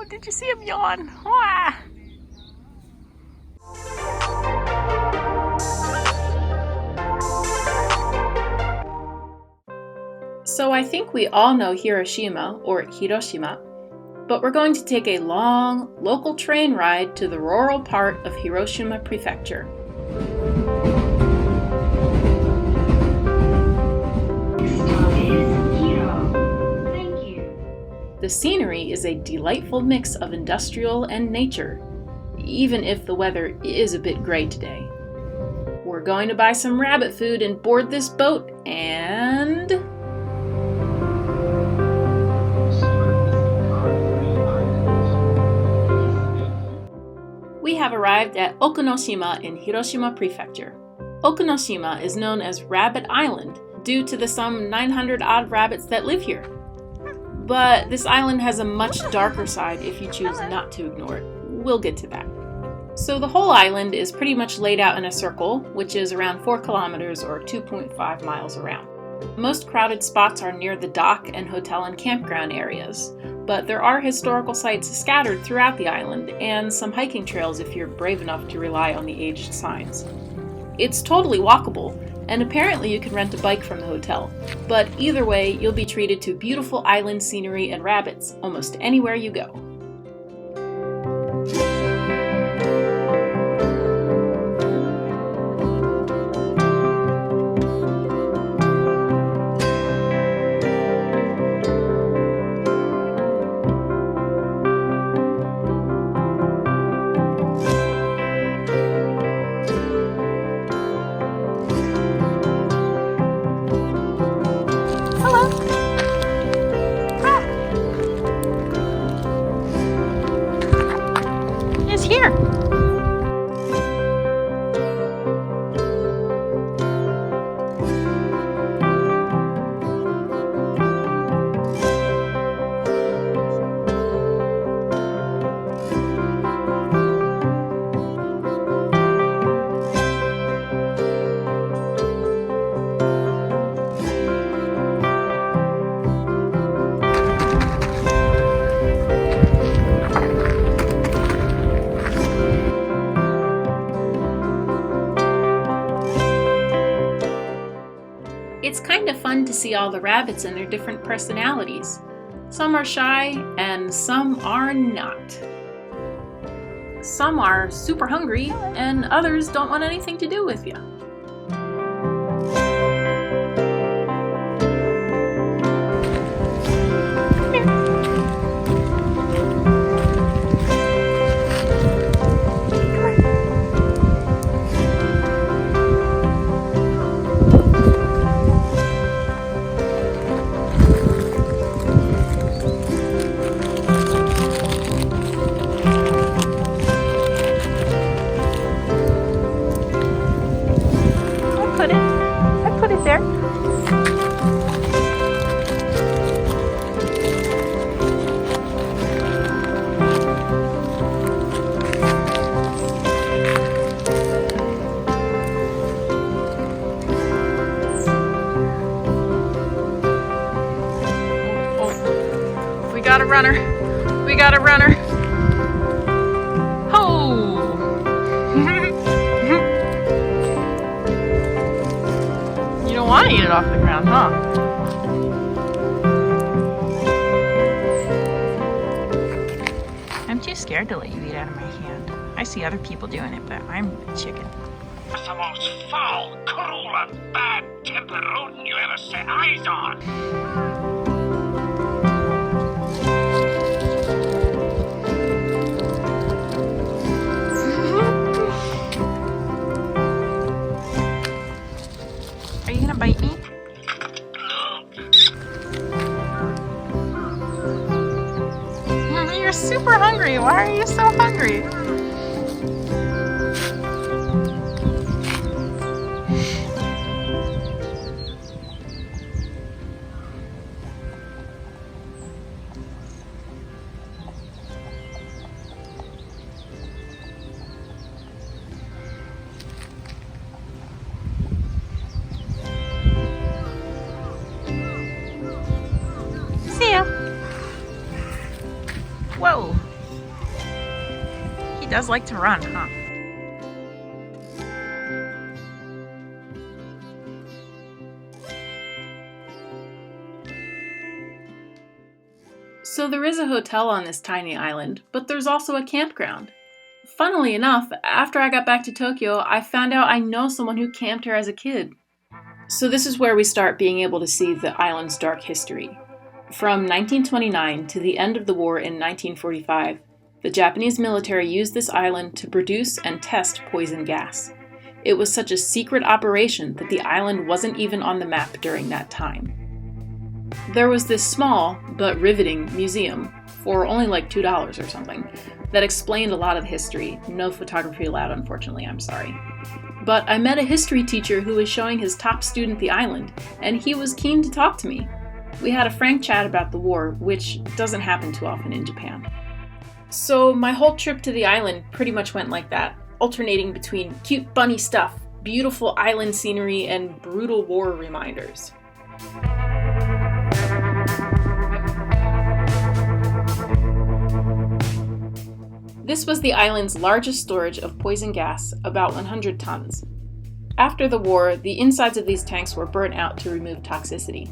did you see him yawn? Ah. So I think we all know Hiroshima, or Hiroshima, but we're going to take a long, local train ride to the rural part of Hiroshima Prefecture. The scenery is a delightful mix of industrial and nature, even if the weather is a bit gray today. We're going to buy some rabbit food and board this boat, and we have arrived at Okunoshima in Hiroshima Prefecture. Okunoshima is known as Rabbit Island due to the some 900 odd rabbits that live here. But this island has a much darker side if you choose not to ignore it. We'll get to that. So the whole island is pretty much laid out in a circle, which is around 4 kilometers or 2.5 miles around. Most crowded spots are near the dock and hotel and campground areas, but there are historical sites scattered throughout the island and some hiking trails if you're brave enough to rely on the aged signs. It's totally walkable, and apparently you can rent a bike from the hotel, but either way, you'll be treated to beautiful island scenery and rabbits almost anywhere you go. Here. It's kind of fun to see all the rabbits and their different personalities. Some are shy and some are not. Some are super hungry and others don't want anything to do with you. There. Oh, we got a runner. We got a runner. Oh! You don't want to eat it off the ground, huh? I'm too scared to let you eat out of my hand. I see other people doing it, but I'm a chicken. That's the most foul, cruel, and bad-tempered rodent you ever set eyes on. Are you gonna bite me? You're super hungry. Why are you so hungry? See ya. Whoa. does like to run, huh? So there is a hotel on this tiny island, but there's also a campground. Funnily enough, after I got back to Tokyo, I found out I know someone who camped here as a kid. So this is where we start being able to see the island's dark history. From 1929 to the end of the war in 1945, the Japanese military used this island to produce and test poison gas. It was such a secret operation that the island wasn't even on the map during that time. There was this small, but riveting, museum, for only like $2 or something, that explained a lot of history. No photography allowed, unfortunately, I'm sorry. But I met a history teacher who was showing his top student the island, and he was keen to talk to me. We had a frank chat about the war, which doesn't happen too often in Japan. So my whole trip to the island pretty much went like that, alternating between cute bunny stuff, beautiful island scenery, and brutal war reminders. This was the island's largest storage of poison gas, about 100 tons. After the war, the insides of these tanks were burnt out to remove toxicity.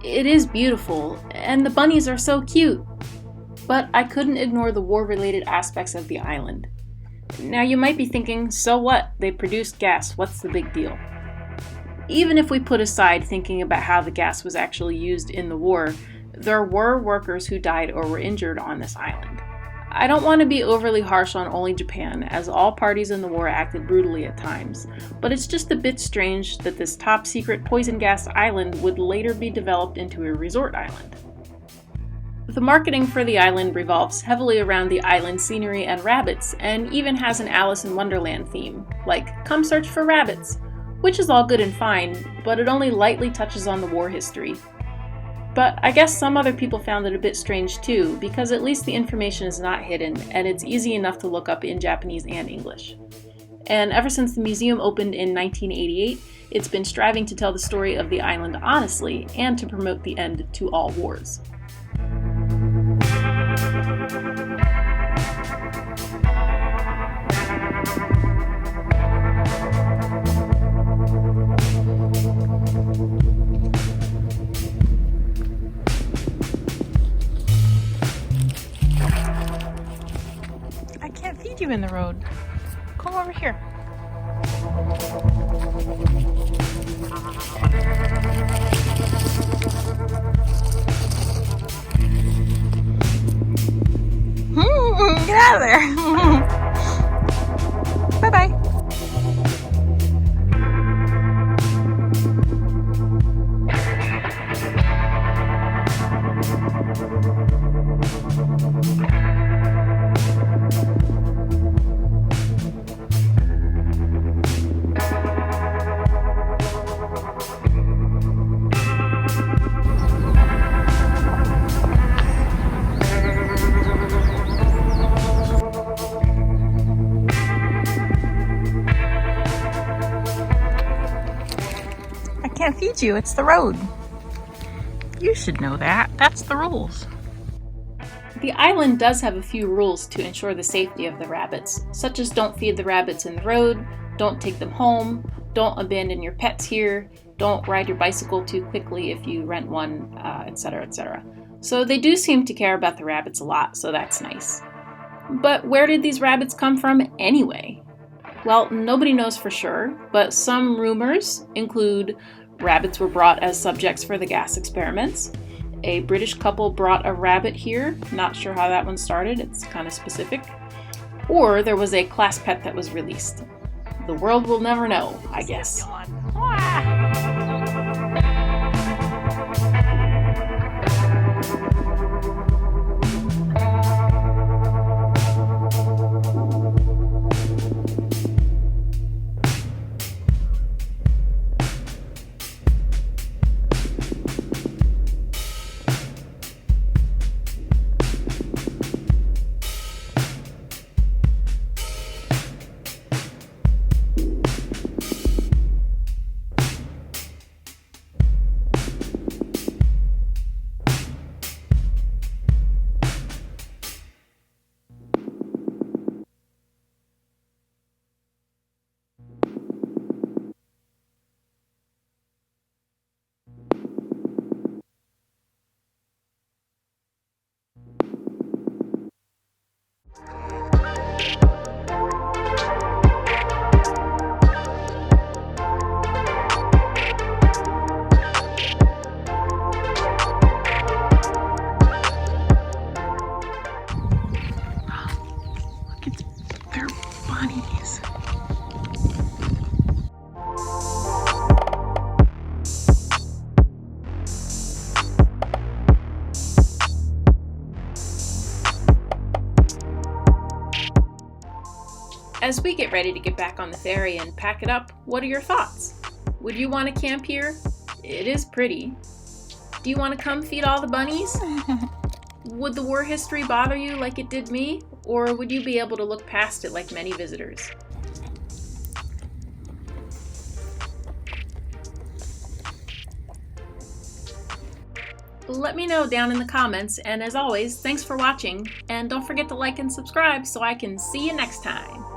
It is beautiful, and the bunnies are so cute. But I couldn't ignore the war-related aspects of the island. Now you might be thinking, so what? They produced gas, what's the big deal? Even if we put aside thinking about how the gas was actually used in the war, there were workers who died or were injured on this island. I don't want to be overly harsh on only Japan, as all parties in the war acted brutally at times, but it's just a bit strange that this top-secret poison gas island would later be developed into a resort island. The marketing for the island revolves heavily around the island scenery and rabbits, and even has an Alice in Wonderland theme, like "Come search for rabbits," which is all good and fine, but it only lightly touches on the war history. But I guess some other people found it a bit strange too, because at least the information is not hidden, and it's easy enough to look up in Japanese and English. And ever since the museum opened in 1988, it's been striving to tell the story of the island honestly, and to promote the end to all wars. Feed you in the road. Come over here. Get out of there. Bye-bye. Can't feed you, it's the road. You should know that. That's the rules. The island does have a few rules to ensure the safety of the rabbits, such as don't feed the rabbits in the road, don't take them home, don't abandon your pets here, don't ride your bicycle too quickly if you rent one, etc., etc. So they do seem to care about the rabbits a lot, so that's nice. But where did these rabbits come from anyway? Well, nobody knows for sure, but some rumors include rabbits were brought as subjects for the gas experiments. A British couple brought a rabbit here. Not sure how that one started. It's kind of specific. Or there was a class pet that was released. The world will never know, I guess. They're bunnies. As we get ready to get back on the ferry and pack it up, what are your thoughts? Would you want to camp here? It is pretty. Do you want to come feed all the bunnies? Would the war history bother you like it did me? Or would you be able to look past it like many visitors? Let me know down in the comments, and as always, thanks for watching, and don't forget to like and subscribe so I can see you next time.